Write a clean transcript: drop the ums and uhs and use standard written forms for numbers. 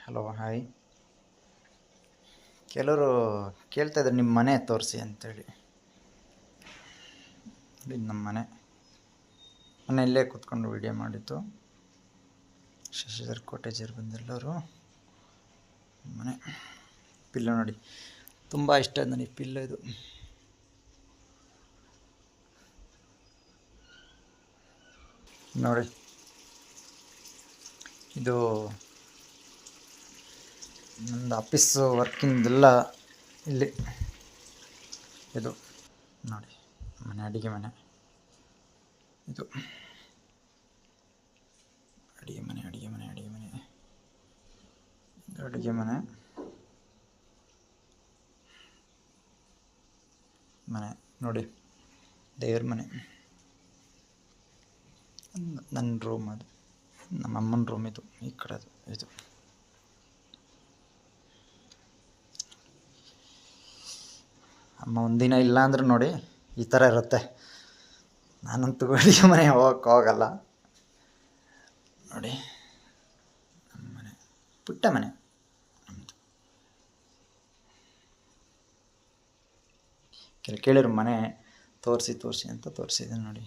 Hello hi. ಕೆಲವರು ಕೇಳ್ತಾಯಿದ್ರು ನಿಮ್ಮ ಮನೆ ತೋರಿಸಿ ಅಂತೇಳಿ. ಇದು ನಮ್ಮ ಮನೆಯಲ್ಲೇ ಕೂತ್ಕೊಂಡು ವಿಡಿಯೋ ಮಾಡಿದ್ದು. ಶಶಿಧರ್ ಕೋಟೇಜರ್ ಬಂದೆಲ್ಲರೂ ಮನೆ. ಪಿಲ್ಲೋ ನೋಡಿ, ತುಂಬ ಇಷ್ಟ ನನಗೆ ಪಿಲ್ಲೋ. ಇದು ನೋಡಿ, ಇದು ನಂದು ಆಫೀಸ್ ವರ್ಕಿಂದೆಲ್ಲ ಇಲ್ಲಿ. ಇದು ನೋಡಿ ಮನೆ, ಅಡುಗೆ ಮನೆ. ಇದು ಅಡುಗೆ ಮನೆ ಇದು ಅಡುಗೆ ಮನೆ. ನೋಡಿ, ದೇವ್ರ ಮನೆ. ನನ್ನ ರೂಮ್, ಅದು ನಮ್ಮ ಅಮ್ಮನ ರೂಮ್. ಇದು ಈ ಕಡೆ ಇದು ಅಮ್ಮ ಒಂದಿನ ಇಲ್ಲ ಅಂದ್ರೆ ನೋಡಿ ಈ ಥರ ಇರುತ್ತೆ. ನಾನಂತೂ ಅಡುಗೆ ಮನೆ ಹೋಗೋಕ್ಕೆ ಹೋಗಲ್ಲ. ನೋಡಿ ನಮ್ಮ ಮನೆ, ಪುಟ್ಟ ಮನೆ ನಮ್ಮದು. ಕೇಳಿದ್ರು ಮನೆ ತೋರಿಸಿ ಅಂತ ತೋರಿಸಿದೆ ನೋಡಿ.